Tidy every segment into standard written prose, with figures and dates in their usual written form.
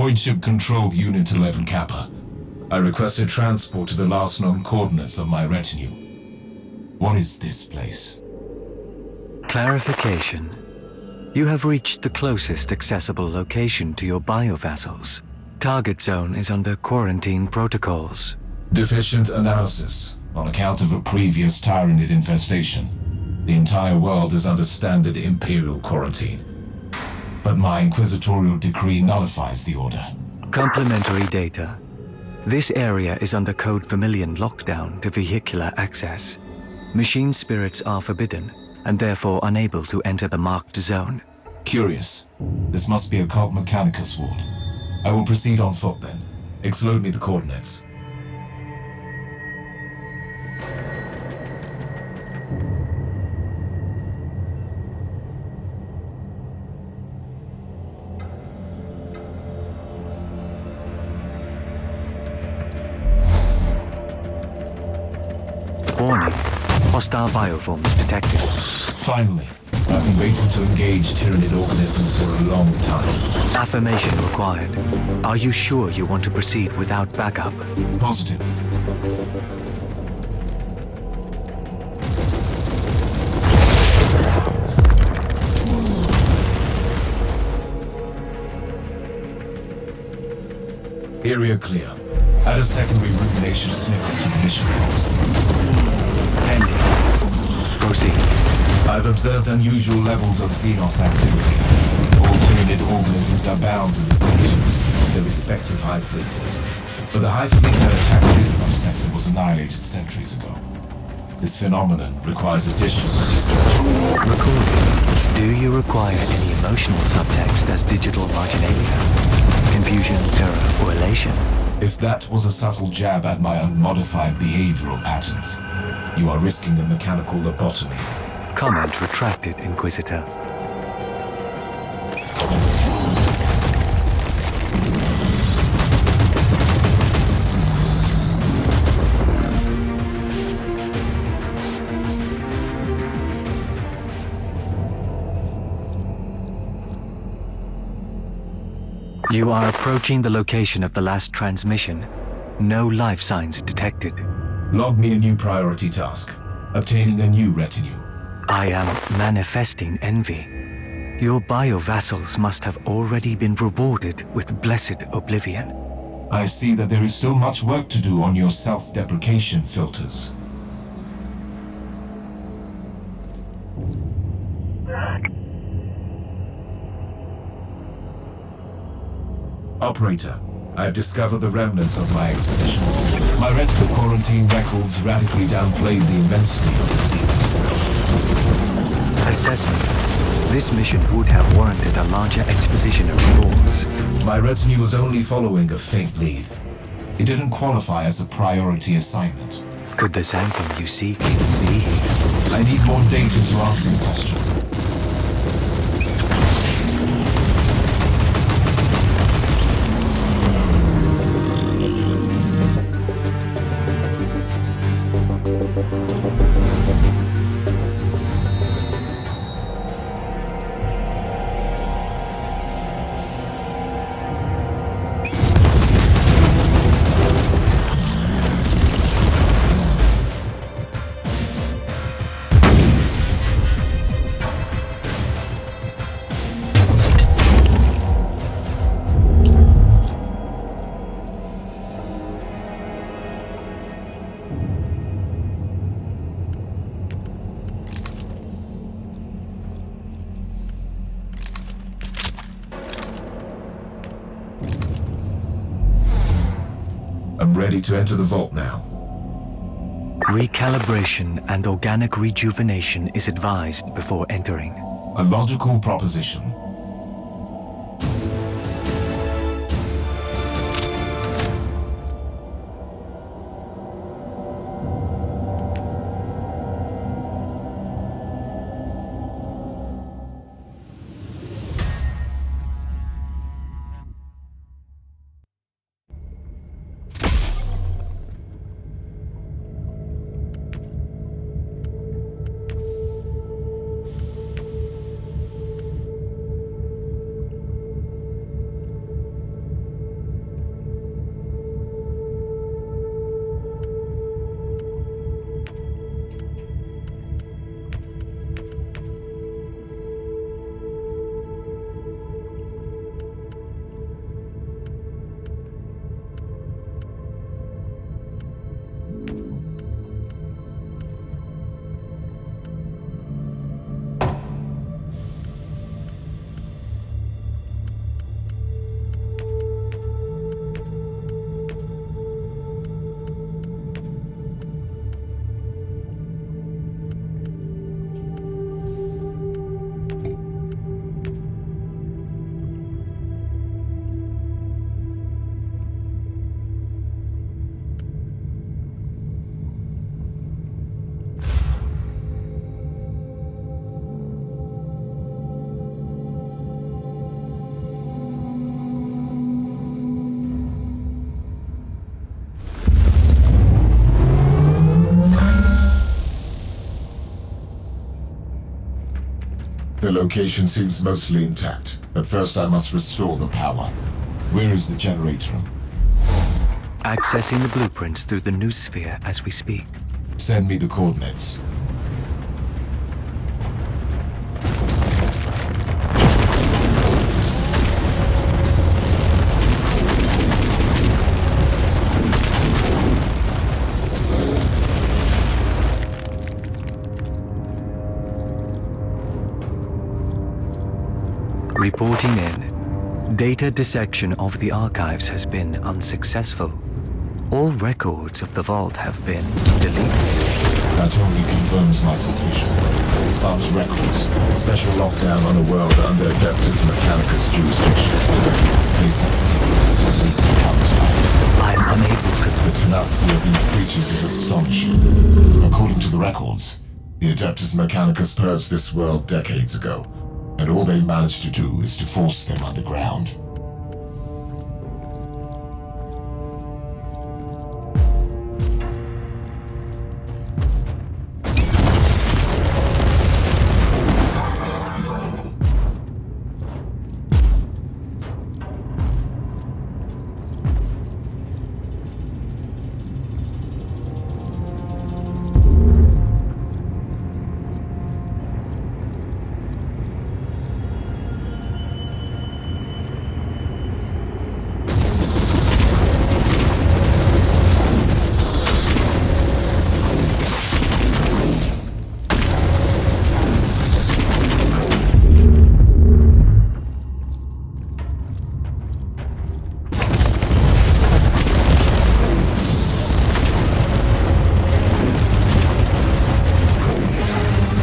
Void Ship Control Unit 11 Kappa. I requested transport to the last known coordinates of my retinue. What is this place? Clarification. You have reached the closest accessible location to your biovassals. Target zone is under quarantine protocols. Deficient analysis on account of a previous Tyranid infestation. The entire world is under standard Imperial quarantine. But my Inquisitorial decree nullifies the order. Complementary data. This area is under Code Vermilion lockdown to vehicular access. Machine spirits are forbidden, and therefore unable to enter the marked zone. Curious. This must be a Cult Mechanicus ward. I will proceed on foot then. Exload me the coordinates. Warning. Hostile bioforms detected. Finally. I've been waiting to engage Tyranid organisms for a long time. Affirmation required. Are you sure you want to proceed without backup? Positive. Area clear. Add a secondary rumination snippet to the mission logs. Pending. Proceed. I've observed unusual levels of Xenos activity. All Tyranid organisms are bound to the sections of their respective Hive Fleet. But the Hive Fleet that attacked this subsector was annihilated centuries ago. This phenomenon requires additional research. Recording. Do you require any emotional subtext as digital marginalia? Confusion, terror, or elation? If that was a subtle jab at my unmodified behavioral patterns, you are risking a mechanical lobotomy. Comment retracted, Inquisitor. You are approaching the location of the last transmission. No life signs detected. Log me a new priority task. Obtaining a new retinue. I am manifesting envy. Your biovassals must have already been rewarded with blessed oblivion. I see that there is still much work to do on your self-deprecation filters. Operator, I have discovered the remnants of my expedition. My retinal quarantine records radically downplayed the immensity of the Xenos threat. Assessment. This mission would have warranted a larger expeditionary force. My retinue was only following a faint lead. It didn't qualify as a priority assignment. Could the sanctum you seek even be here? I need more data to answer the question. I'm ready to enter the vault now. Recalibration and organic rejuvenation is advised before entering. A logical proposition. The location seems mostly intact, but first I must restore the power. Where is the generator room? Accessing the blueprints through the news sphere as we speak. Send me the coordinates. Reporting in. Data dissection of the archives has been unsuccessful. All records of the vault have been deleted. That only confirms my suspicion. Sparks records. Special lockdown on a world under Adeptus Mechanicus jurisdiction. Space has secrets that need to come to light. I'm unable to. The tenacity of these creatures is astonishing. According to the records, the Adeptus Mechanicus purged this world decades ago, and all they managed to do is to force them underground.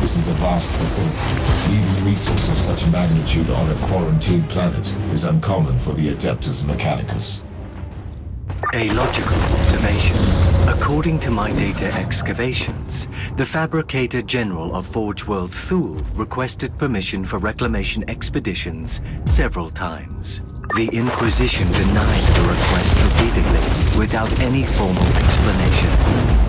This is a vast facility. Leaving resource of such magnitude on a quarantined planet is uncommon for the Adeptus Mechanicus. A logical observation. According to my data excavations, the Fabricator General of Forge World Thule requested permission for reclamation expeditions several times. The Inquisition denied the request repeatedly, without any formal explanation.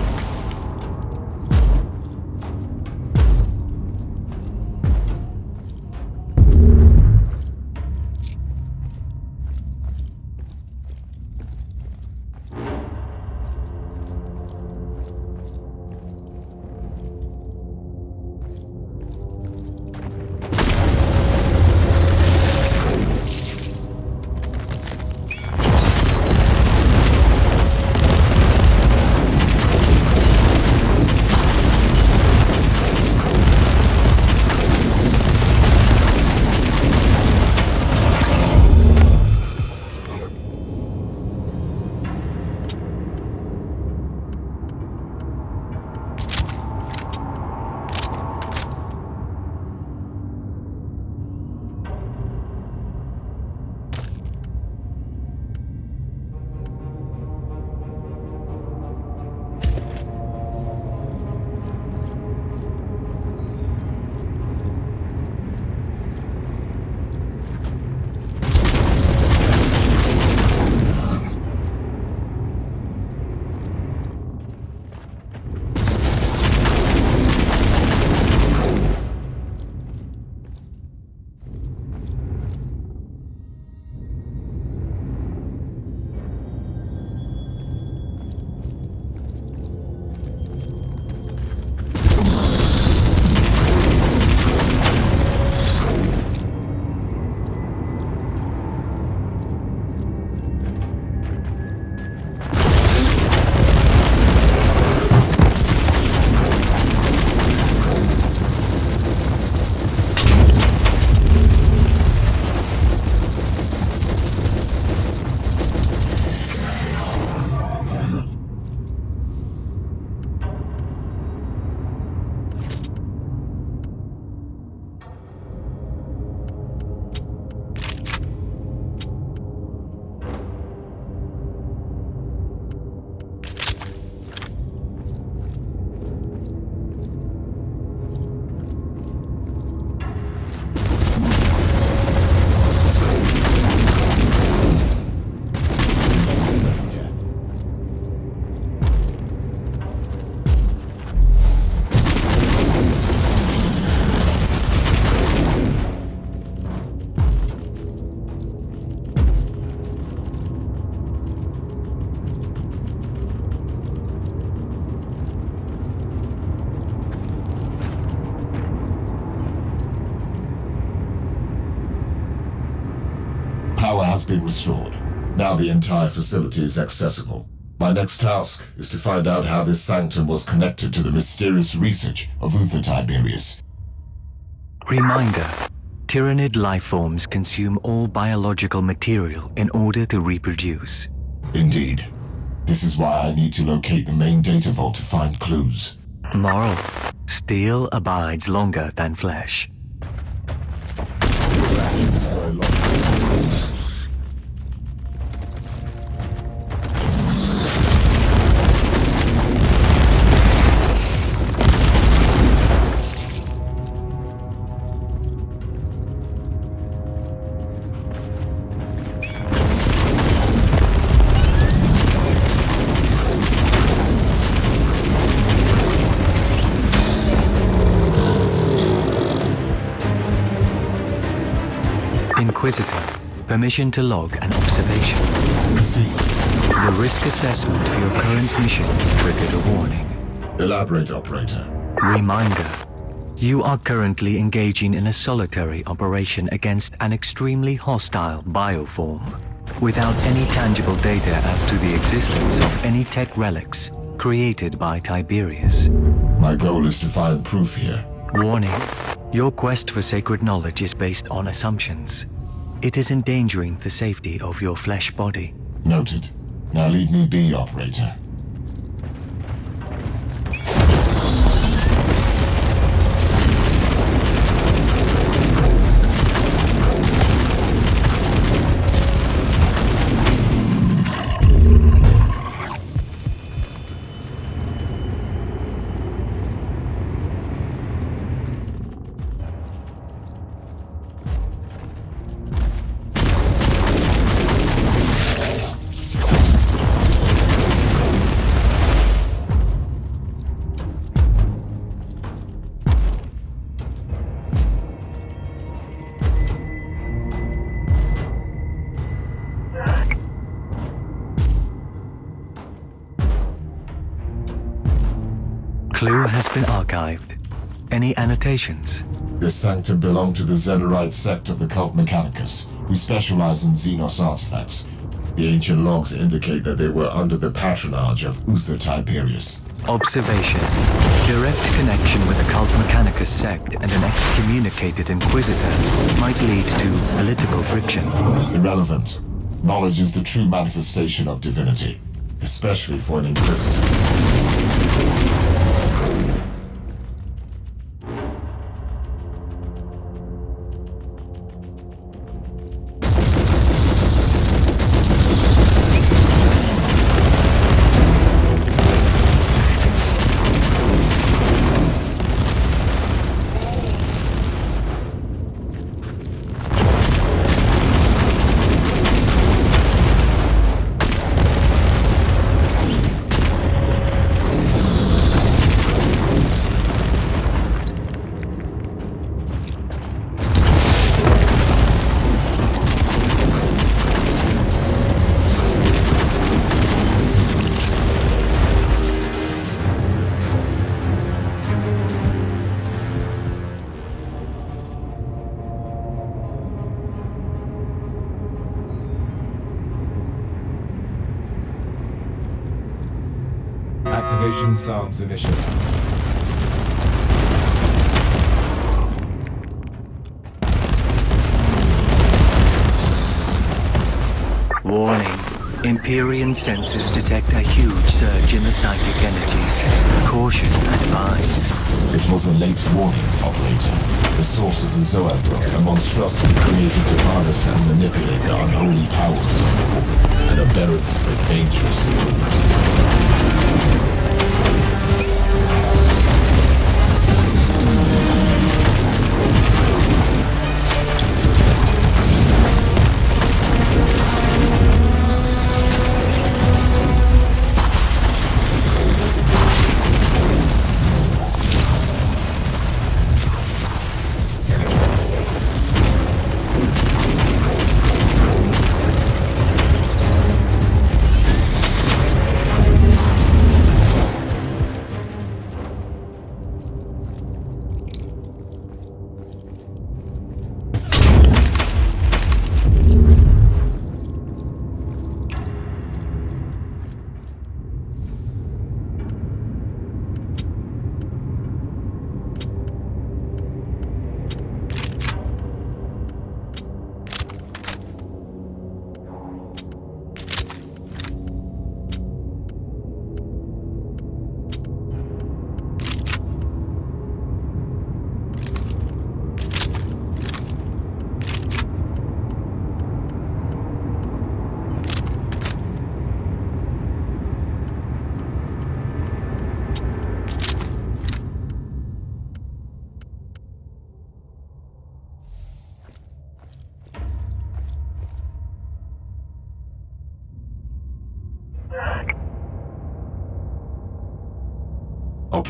has been restored. Now the entire facility is accessible. My next task is to find out how this sanctum was connected to the mysterious research of Uther Tiberius. Reminder: Tyrannid life forms consume all biological material in order to reproduce. Indeed. This is why I need to locate the main data vault to find clues. Moral: steel abides longer than flesh. Inquisitor, permission to log an observation. Proceed. The risk assessment for your current mission triggered a warning. Elaborate, Operator. Reminder: you are currently engaging in a solitary operation against an extremely hostile bioform, without any tangible data as to the existence of any tech relics created by Tiberius. My goal is to find proof here. Warning: your quest for sacred knowledge is based on assumptions. It is endangering the safety of your flesh body. Noted. Now leave me be, Operator. Clue has been archived. Any annotations? This sanctum belonged to the Zenerite sect of the cult Mechanicus, who specialize in Xenos artifacts. The ancient logs indicate that they were under the patronage of Uther Tiberius. Observation: direct connection with the cult Mechanicus sect and an excommunicated Inquisitor might lead to political friction. Irrelevant. Knowledge is the true manifestation of divinity, especially for an Inquisitor. Activation SARMs initialized. Warning: Empyrean sensors detect a huge surge in the psychic energies. Caution advised. It was a late warning, Operator. The source is a Zoanthrope, a monstrosity created to harness and manipulate the unholy powers of the Horde, an aberrant but dangerous instrument.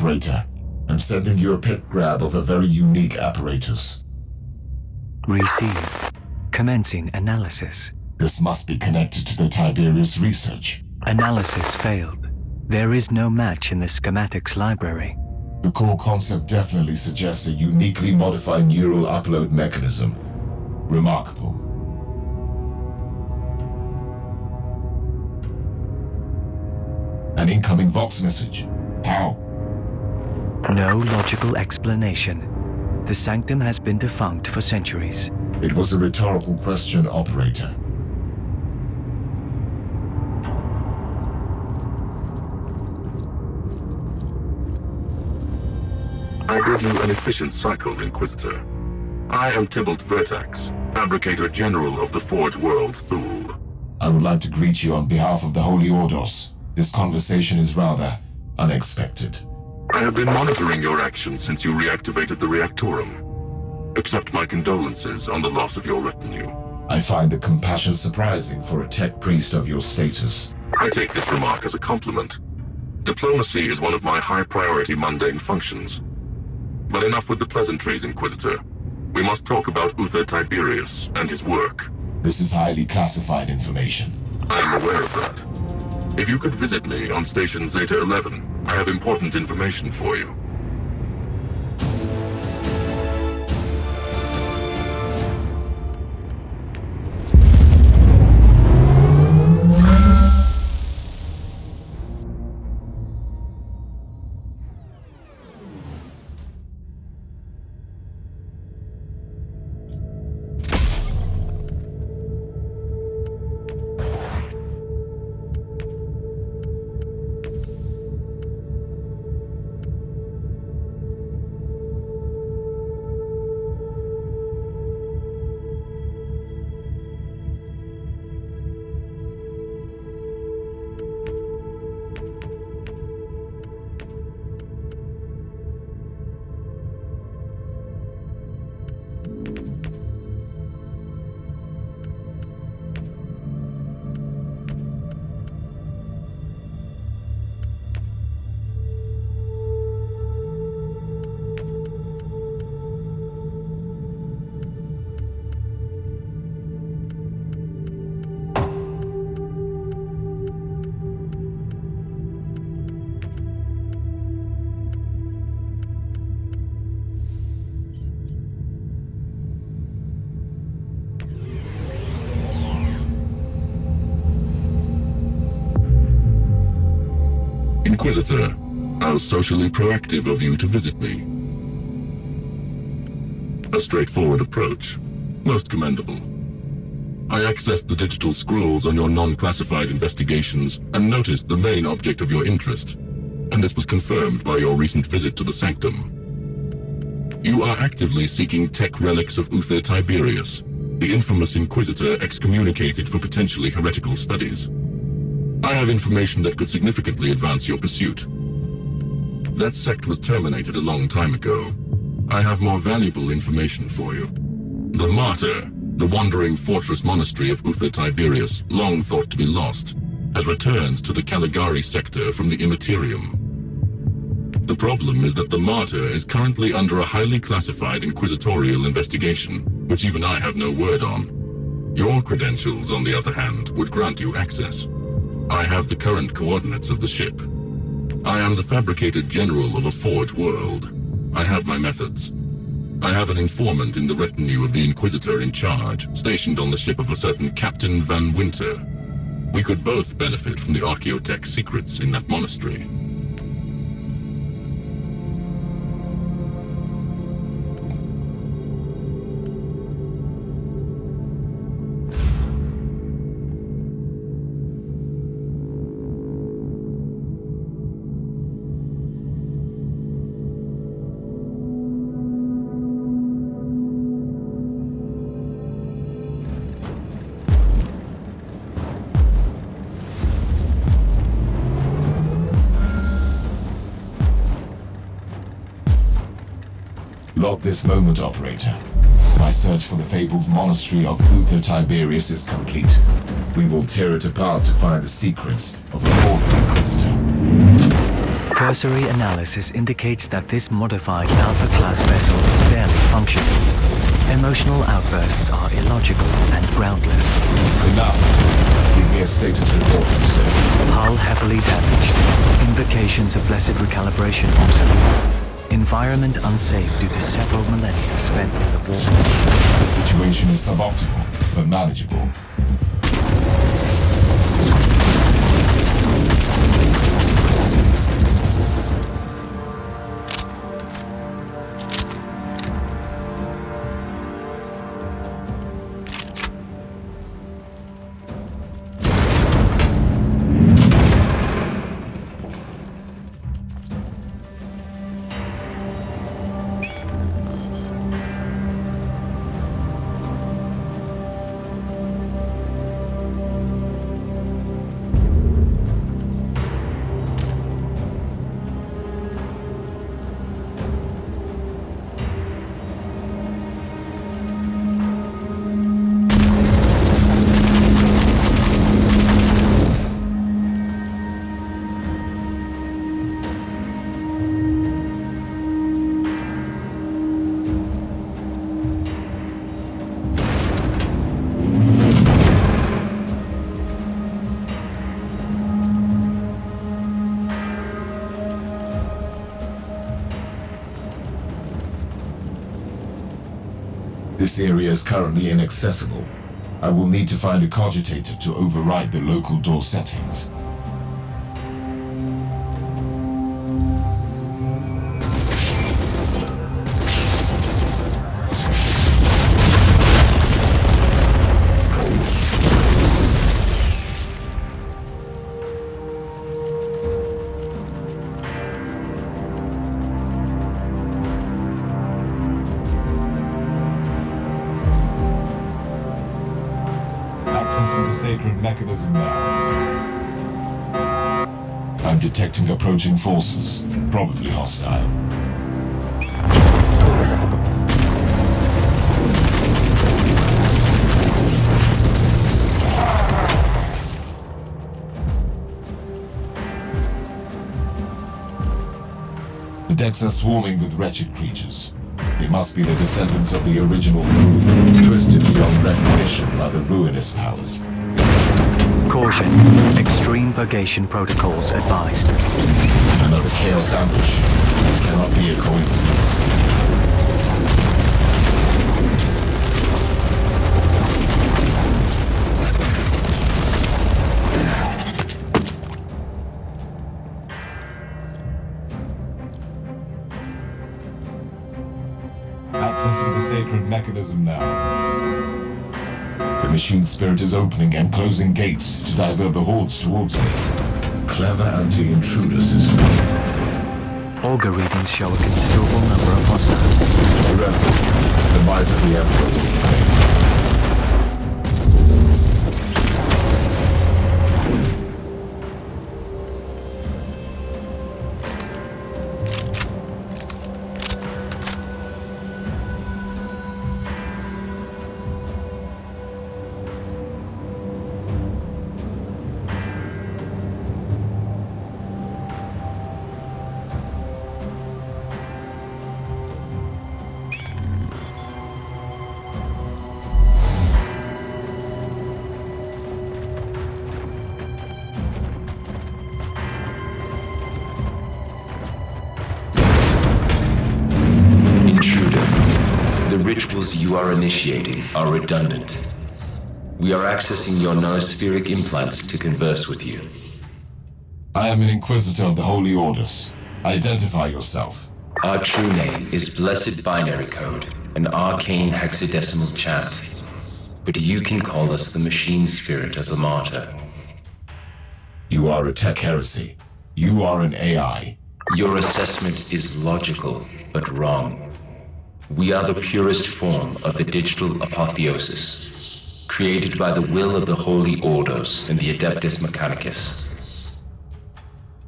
Operator. I'm sending you a pit grab of a very unique apparatus. Receive. Commencing analysis. This must be connected to the Tiberius research. Analysis failed. There is no match in the schematics library. The core concept definitely suggests a uniquely modified neural upload mechanism. Remarkable. An incoming Vox message. How? No logical explanation. The sanctum has been defunct for centuries. It was a rhetorical question, Operator. I bid you an efficient cycle, Inquisitor. I am Tybalt Vertax, Fabricator General of the Forge World Thule. I would like to greet you on behalf of the Holy Ordos. This conversation is rather unexpected. I have been monitoring your actions since you reactivated the Reactorum. Accept my condolences on the loss of your retinue. I find the compassion surprising for a tech priest of your status. I take this remark as a compliment. Diplomacy is one of my high-priority mundane functions. But enough with the pleasantries, Inquisitor. We must talk about Uther Tiberius and his work. This is highly classified information. I am aware of that. If you could visit me on Station Zeta 11, I have important information for you. Inquisitor, how socially proactive of you to visit me. A straightforward approach. Most commendable. I accessed the digital scrolls on your non-classified investigations and noticed the main object of your interest, and this was confirmed by your recent visit to the Sanctum. You are actively seeking tech relics of Uther Tiberius, the infamous Inquisitor excommunicated for potentially heretical studies. I have information that could significantly advance your pursuit. That sect was terminated a long time ago. I have more valuable information for you. The Martyr, the wandering fortress monastery of Uther Tiberius, long thought to be lost, has returned to the Caligari sector from the Immaterium. The problem is that the Martyr is currently under a highly classified inquisitorial investigation, which even I have no word on. Your credentials, on the other hand, would grant you access. I have the current coordinates of the ship. I am the Fabricator General of a Forge world. I have my methods. I have an informant in the retinue of the Inquisitor in charge, stationed on the ship of a certain Captain Van Winter. We could both benefit from the Archaeotech secrets in that monastery. Log this moment, Operator. My search for the fabled monastery of Uther Tiberius is complete. We will tear it apart to find the secrets of the fallen Inquisitor. Cursory analysis indicates that this modified Alpha-class vessel is barely functioning. Emotional outbursts are illogical and groundless. Enough. Give me a status report instead. Hull heavily damaged. Invocations of blessed recalibration obsolete. Environment unsafe due to several millennia spent in the war. The situation is suboptimal, but manageable. This area is currently inaccessible. I will need to find a cogitator to override the local door settings. Accessing the sacred mechanism now. I'm detecting approaching forces, probably hostile. The decks are swarming with wretched creatures. They must be the descendants of the original crew, twisted beyond recognition by the ruinous powers. Caution. Extreme purgation protocols advised. Another chaos ambush. This cannot be a coincidence. Accessing the sacred mechanism now. The machine spirit is opening and closing gates to divert the hordes towards me. Clever anti-intruder system. Auger readings show a considerable number of hostiles. Remember, the might of the Emperor will prevail. The rituals you are initiating are redundant. We are accessing your noospheric implants to converse with you. I am an Inquisitor of the Holy Orders. Identify yourself. Our true name is Blessed Binary Code, an arcane hexadecimal chant. But you can call us the machine spirit of the Martyr. You are a tech heresy. You are an AI. Your assessment is logical, but wrong. We are the purest form of the digital apotheosis, created by the will of the Holy Orders and the Adeptus Mechanicus.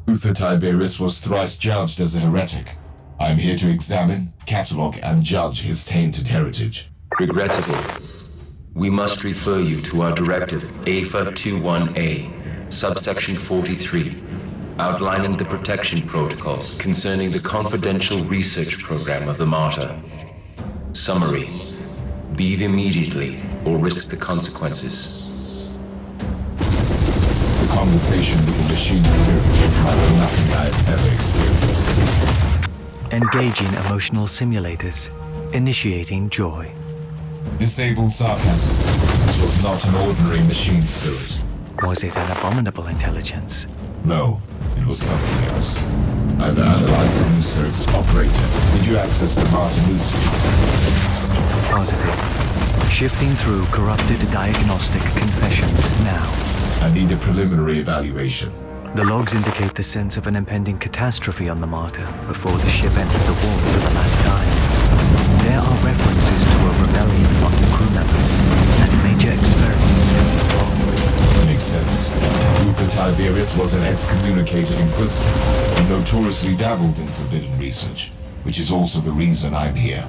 Uther Tiberius was thrice judged as a heretic. I am here to examine, catalogue, and judge his tainted heritage. Regrettable. We must refer you to our directive, AFA 21A, subsection 43, outlining the protection protocols concerning the confidential research program of the Martyr. Summary: leave immediately or risk the consequences. The conversation with the machine spirit was like nothing I've ever experienced. Engaging emotional simulators. Initiating joy. Disabled sarcasm. This was not an ordinary machine spirit. Was it an abominable intelligence? No, it was something else. I've analyzed the news spirit's operator. Did you access the Martyr news feed? Positive. Shifting through corrupted diagnostic confessions now. I need a preliminary evaluation. The logs indicate the sense of an impending catastrophe on the Martyr before the ship entered the wall for the last time. There are references to a rebellion among the crew members and major experiments going wrong. Makes sense. Luther Tiberius was an excommunicated Inquisitor who notoriously dabbled in forbidden research, which is also the reason I'm here.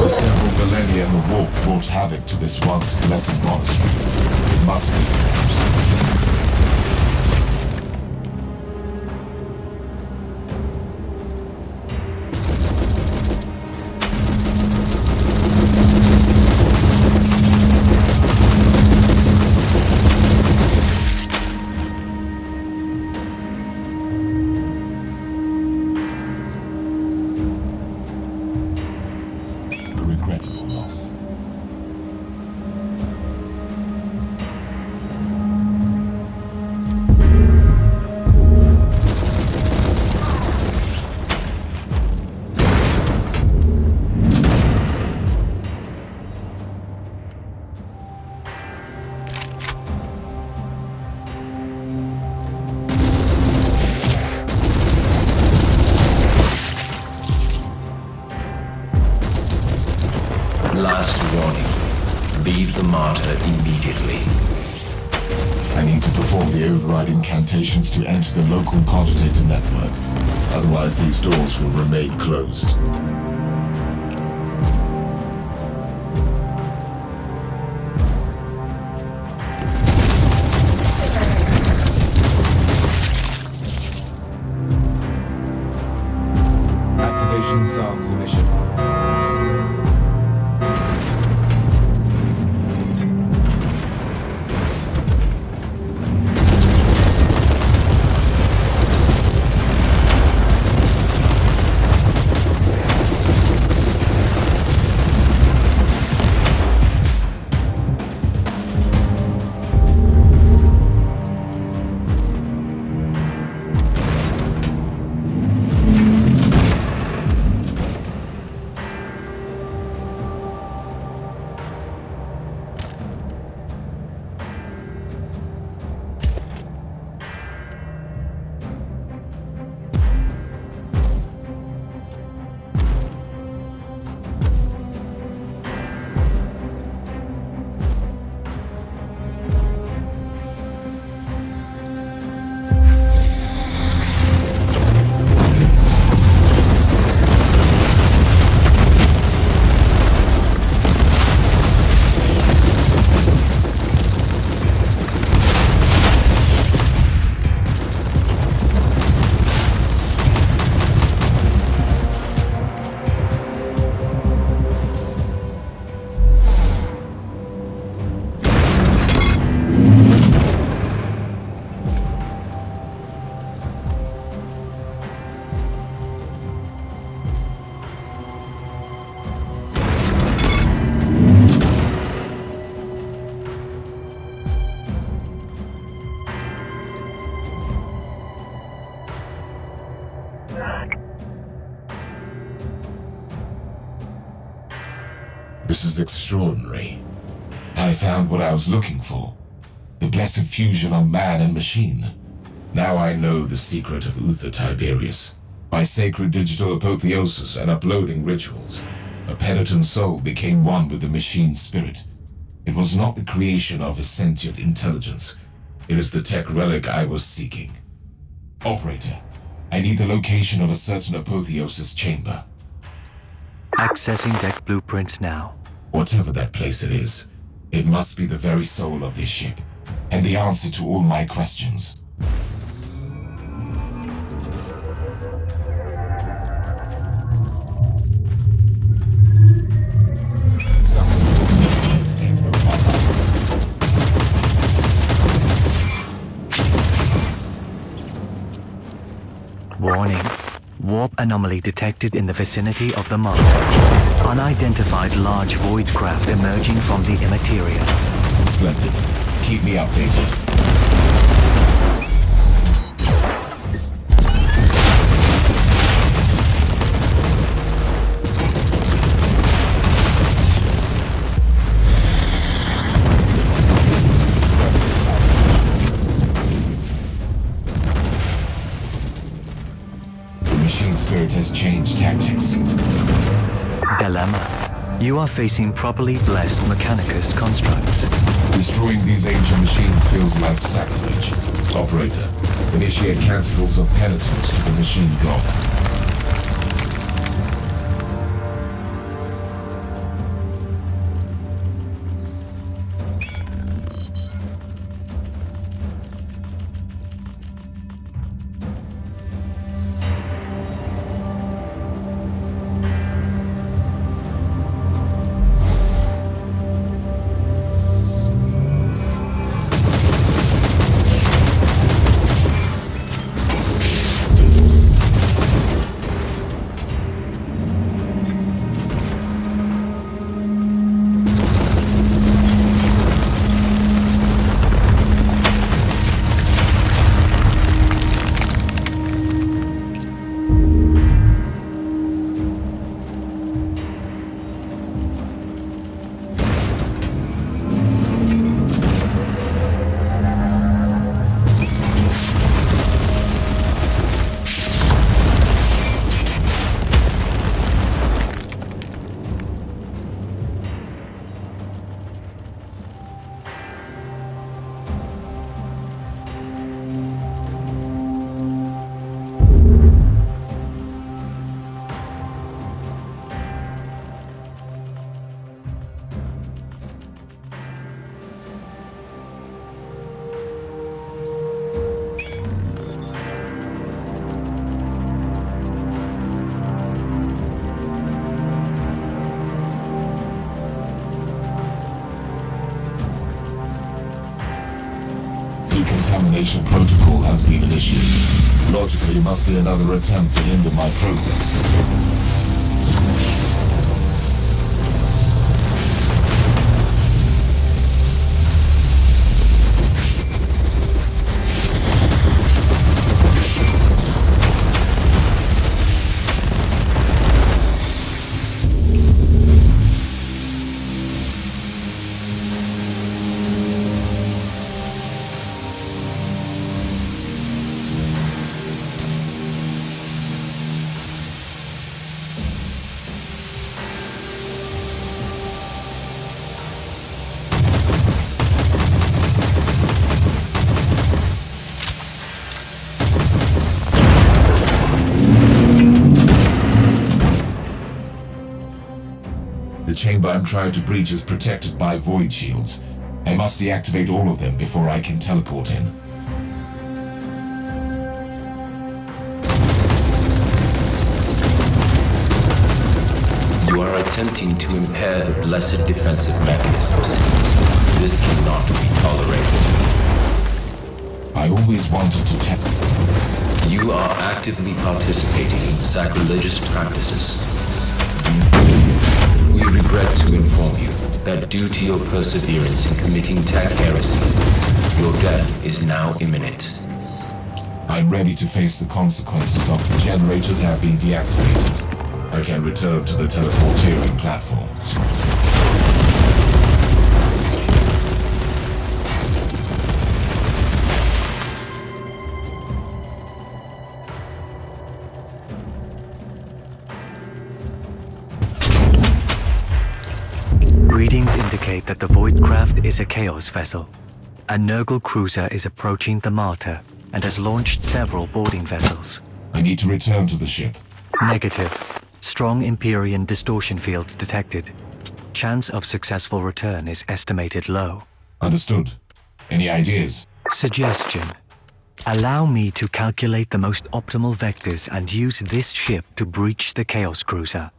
For several millennia, the warp brought havoc to this once blessed monastery. It must be cleansed. Regrettable loss. Last warning. Leave the Martyr immediately. I need to perform the override incantations to enter the local cogitator network. Otherwise, these doors will remain closed. Activation sounds initialized. This is extraordinary. I found what I was looking for. The blessed fusion of man and machine. Now I know the secret of Uther Tiberius. By sacred digital apotheosis and uploading rituals, a penitent soul became one with the machine spirit. It was not the creation of a sentient intelligence. It is the tech relic I was seeking. Operator, I need the location of a certain apotheosis chamber. Accessing deck blueprints now. Whatever that place it is, it must be the very soul of this ship. and the answer to all my questions. Warning. Warp anomaly detected in the vicinity of the Martyr. Unidentified large void craft emerging from the immaterial. Splendid. Keep me updated. Machine Spirit has changed tactics. Dilemma. You are facing properly blessed Mechanicus constructs. Destroying these ancient machines feels like sacrilege. Operator, initiate canticles of penitence to the machine god. Decontamination protocol has been initiated. Logically, it must be another attempt to hinder my progress. The chamber I'm trying to breach is protected by void shields. I must deactivate all of them before I can teleport in. You are attempting to impair the blessed defensive mechanisms. This cannot be tolerated. I always wanted to You are actively participating in sacrilegious practices. We regret to inform you that due to your perseverance in committing tech heresy, your death is now imminent. I'm ready to face the consequences of the generators have been deactivated. I can return to the teleporterium platform. Readings indicate that the Void Craft is a Chaos vessel. A Nurgle cruiser is approaching the Martyr and has launched several boarding vessels. I need to return to the ship. Negative. Strong Empyrean distortion fields detected. Chance of successful return is estimated low. Understood. Any ideas? Suggestion. Allow me to calculate the most optimal vectors and use this ship to breach the Chaos Cruiser.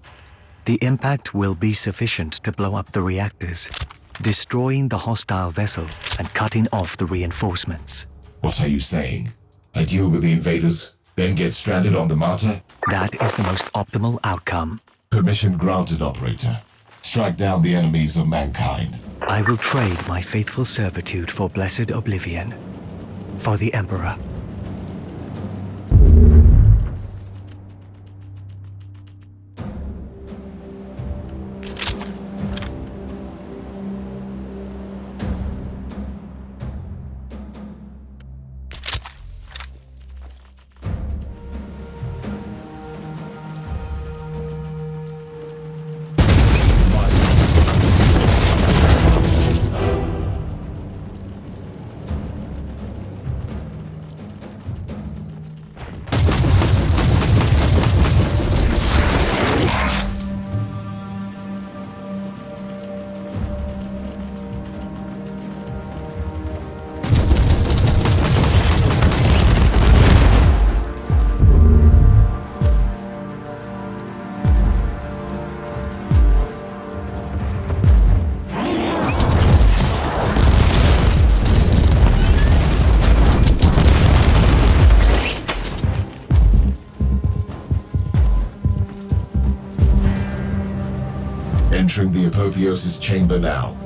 The impact will be sufficient to blow up the reactors, destroying the hostile vessel and cutting off the reinforcements. What are you saying? I deal with the invaders, then get stranded on the Martyr? That is the most optimal outcome. Permission granted, operator. Strike down the enemies of mankind. I will trade my faithful servitude for blessed oblivion. For the Emperor. Entering the Apotheosis chamber now.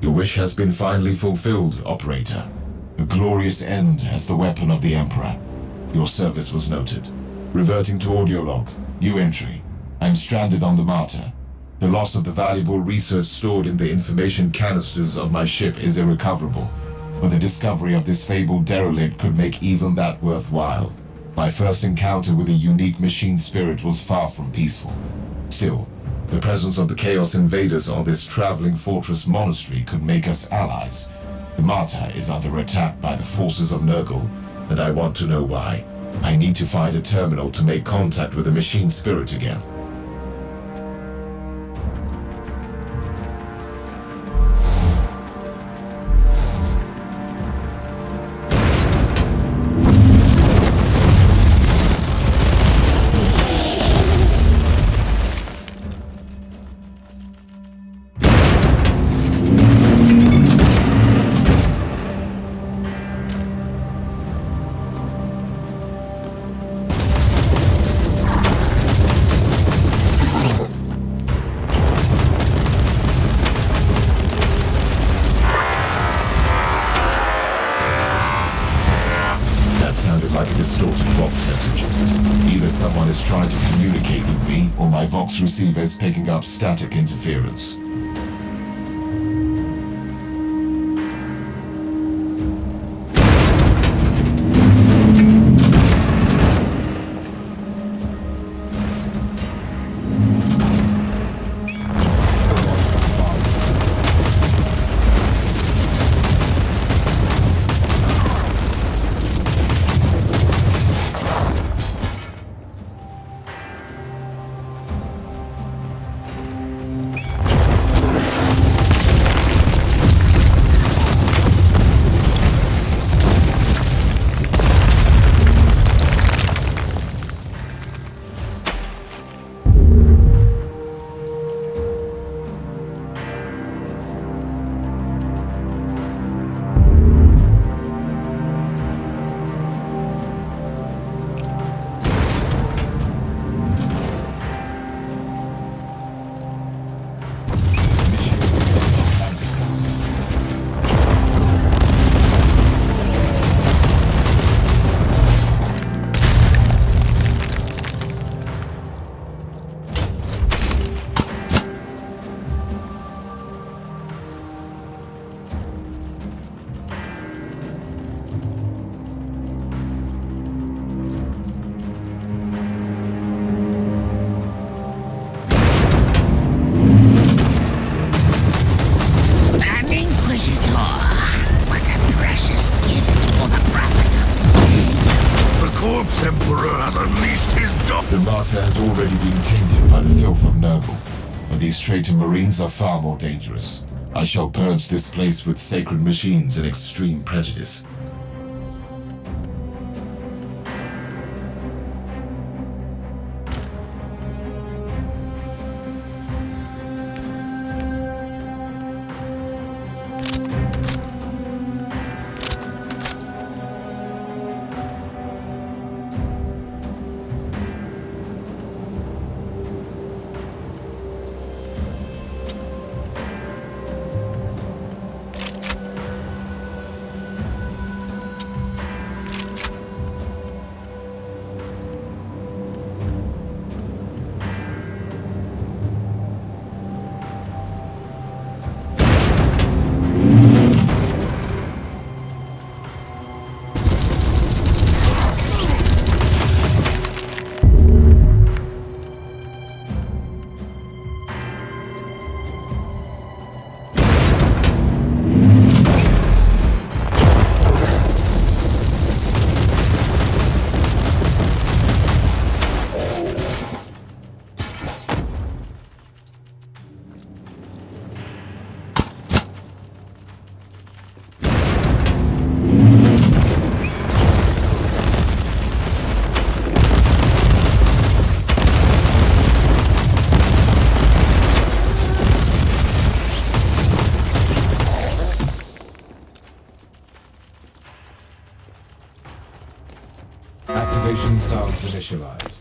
Your wish has been finally fulfilled, operator. A glorious end as the weapon of the Emperor. Your service was noted. Reverting to audio log. New entry. I'm stranded on the Martyr. The loss of the valuable research stored in the information canisters of my ship is irrecoverable, but the discovery of this fabled derelict could make even that worthwhile. My first encounter with a unique machine spirit was far from peaceful. Still, the presence of the Chaos Invaders on this traveling fortress monastery could make us allies. The Martyr is under attack by the forces of Nurgle, and I want to know why. I need to find a terminal to make contact with the machine spirit again. Trying to communicate with me, or my Vox receiver is picking up static interference. tainted by the filth of Nurgle, but these traitor Marines are far more dangerous. I shall purge this place with sacred machines and extreme prejudice. Activation sounds initialized.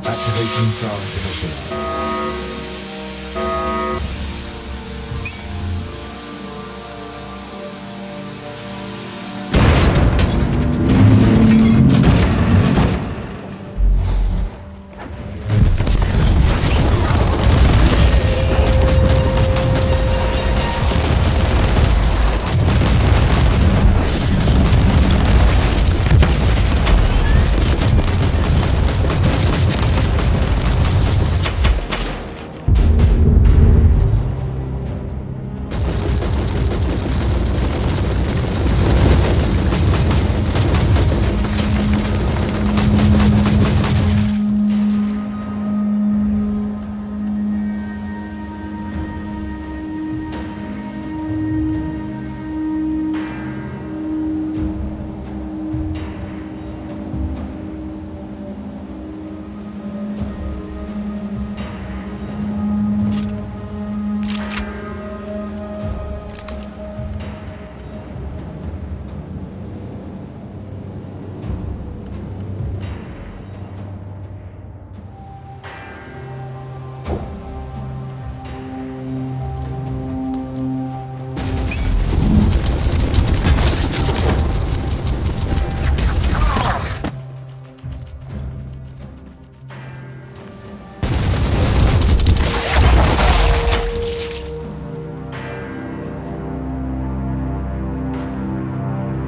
Activation sound initialized.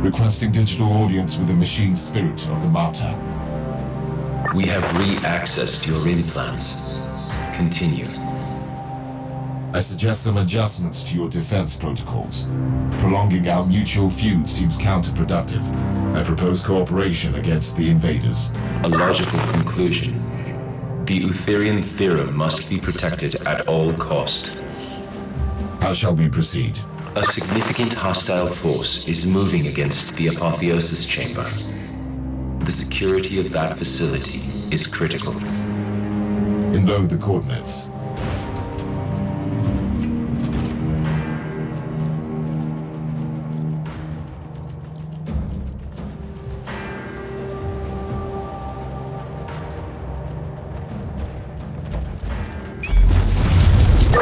Requesting digital audience with the machine spirit of the Martyr. We have re-accessed your implants. Continue. I suggest some adjustments to your defense protocols. Prolonging our mutual feud seems counterproductive. I propose cooperation against the invaders. A logical conclusion. The Utherian theorem must be protected at all cost. How shall we proceed? A significant hostile force is moving against the Apotheosis Chamber. The security of that facility is critical. Below the coordinates.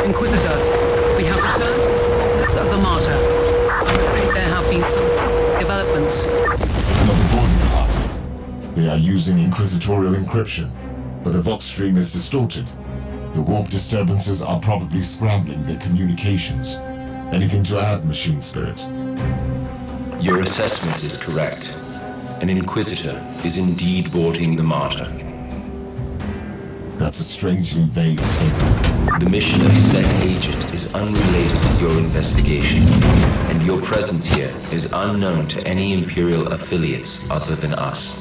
Inquisitor, we have returned of the Martyr. I'm afraid there have been some developments. Not boarding party. They are using inquisitorial encryption, but the Vox stream is distorted. The warp disturbances are probably scrambling their communications. Anything to add, Machine Spirit? Your assessment is correct. An Inquisitor is indeed boarding the Martyr. That's a strangely vague statement. The mission of Tech Agent is unrelated to your investigation, and your presence here is unknown to any Imperial affiliates other than us.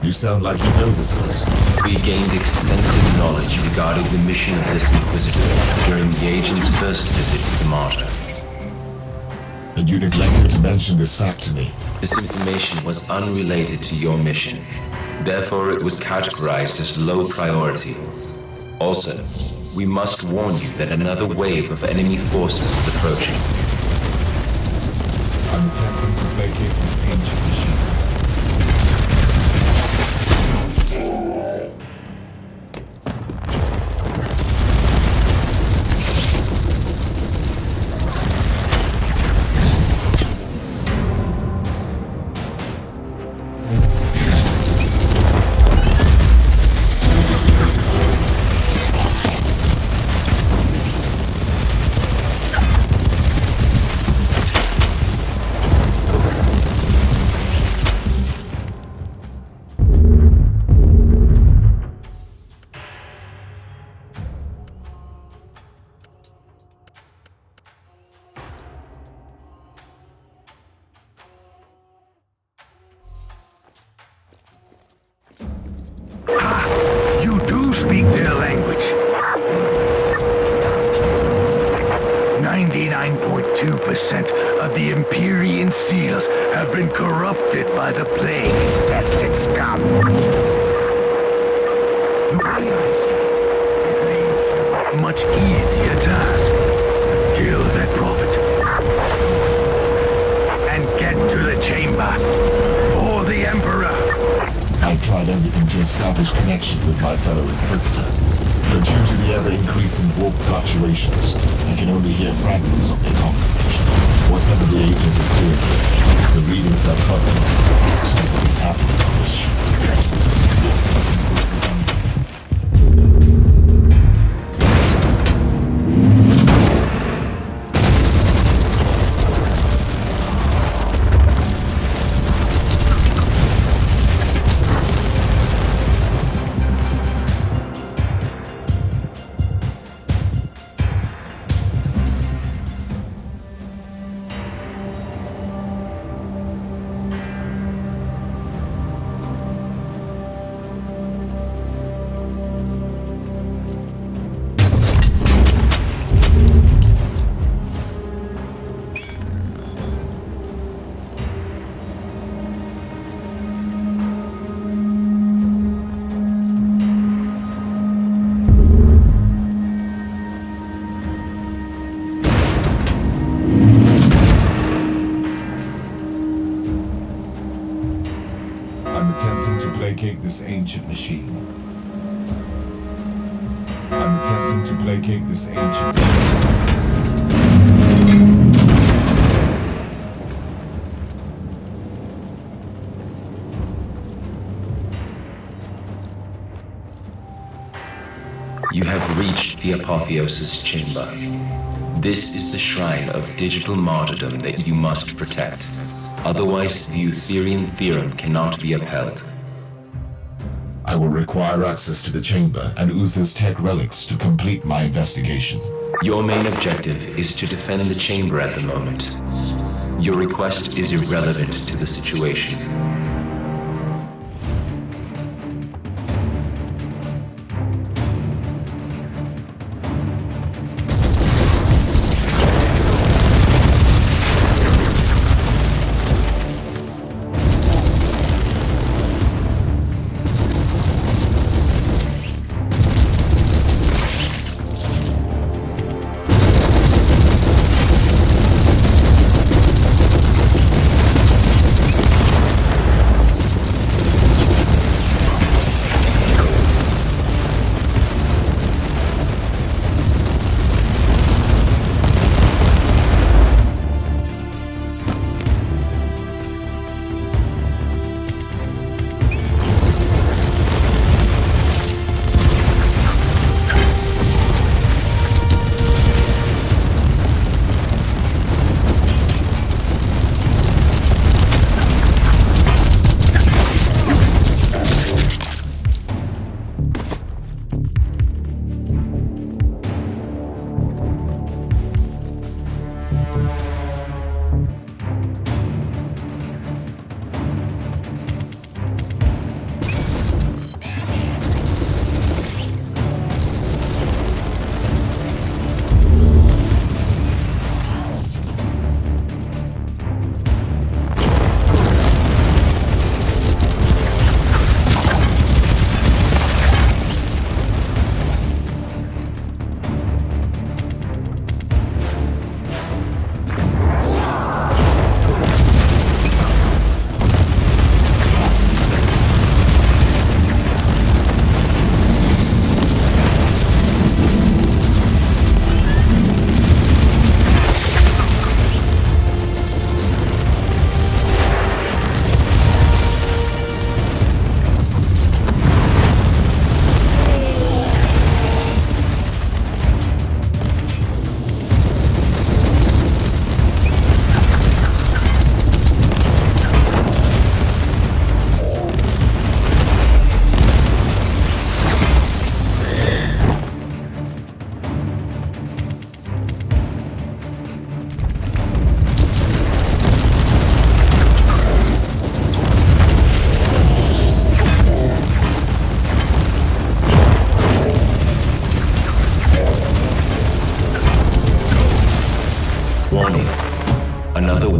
You sound like you know this person. We gained extensive knowledge regarding the mission of this Inquisitor during the agent's first visit to the Martyr. And you neglected to mention this fact to me. This information was unrelated to your mission. Therefore, it was categorized as low priority. Also, we must warn you that another wave of enemy forces is approaching. I'm attempting to placate this ancient machine. You do speak their language. 99.2% of the Empyrean seals have been corrupted by the plague-infested scum. The way I see it leaves you a much easier task. Kill that prophet. And get to the chamber. For the Emperor. I've tried everything to establish connection with my fellow Inquisitor, but due to the ever-increasing warp fluctuations, I can only hear fragments of their conversation. Whatever the agent is doing here, the readings are troubling. Something is happening on this ship. I'm attempting to placate this ancient machine. I'm attempting to placate this ancient machine. You have reached the Apotheosis Chamber. This is the shrine of digital martyrdom that you must protect. Otherwise, the Eutherian theorem cannot be upheld. I will require access to the chamber and Uther's tech relics to complete my investigation. Your main objective is to defend the chamber at the moment. Your request is irrelevant to the situation.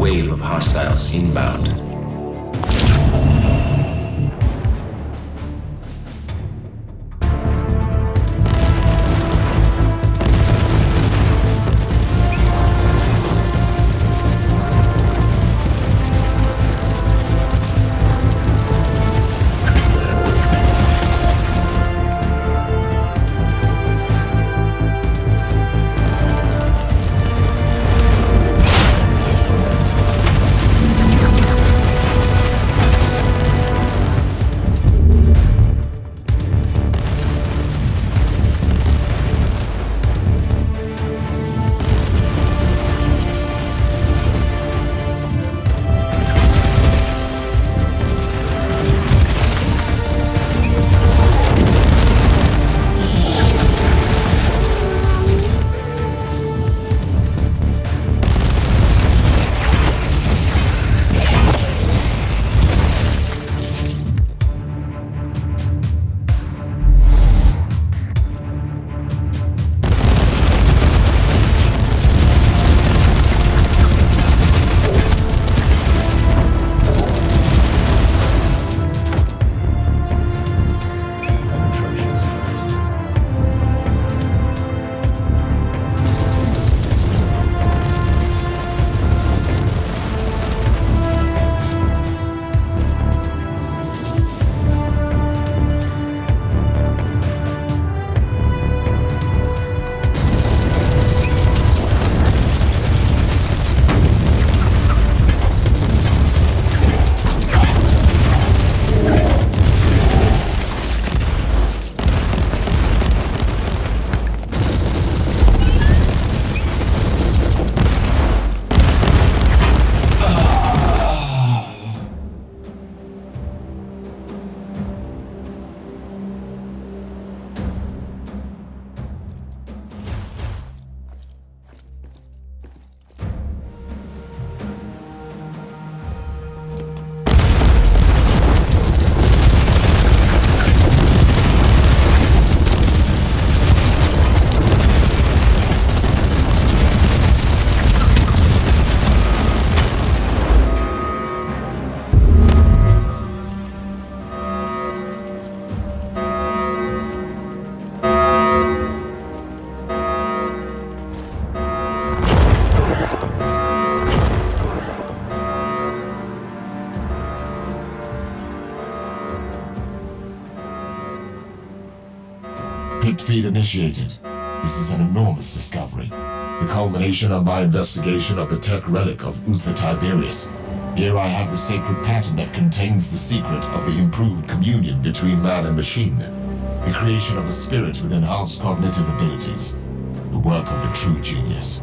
wave of hostiles inbound. Pit feed initiated. This is an enormous discovery. The culmination of my investigation of the Tech relic of Uther Tiberius. Here I have the sacred pattern that contains the secret of the improved communion between man and machine. The creation of a spirit with enhanced cognitive abilities. The work of a true genius.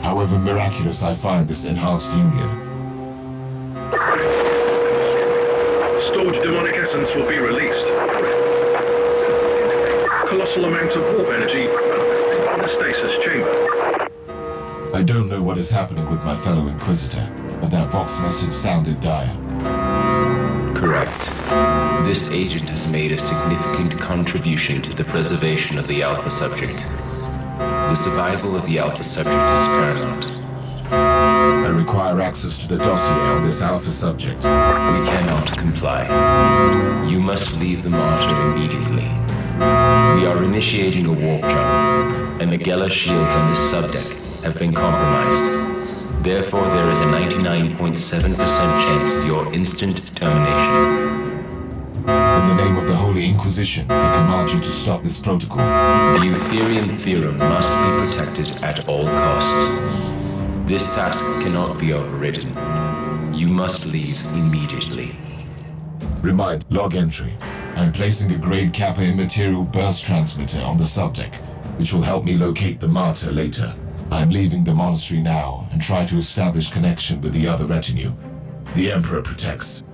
However miraculous I find this enhanced union. Stored demonic essence will be released. Colossal amount of warp energy in the stasis chamber. I don't know what is happening with my fellow Inquisitor, but that Vox message sounded dire. Correct. This agent has made a significant contribution to the preservation of the Alpha subject. The survival of the Alpha subject is paramount. I require access to the dossier on this Alpha subject. We cannot comply. You must leave the Martyr immediately. We are initiating a warp jump, and the Gela shields on this subdeck have been compromised. Therefore, there is a 99.7% chance of your instant termination. In the name of the Holy Inquisition, I command you to stop this protocol. The Eutherian theorem must be protected at all costs. This task cannot be overridden. You must leave immediately. Log entry. I'm placing a grade Kappa immaterial burst transmitter on the subdeck, which will help me locate the Martyr later. I'm leaving the monastery now and try to establish connection with the other retinue. The Emperor protects.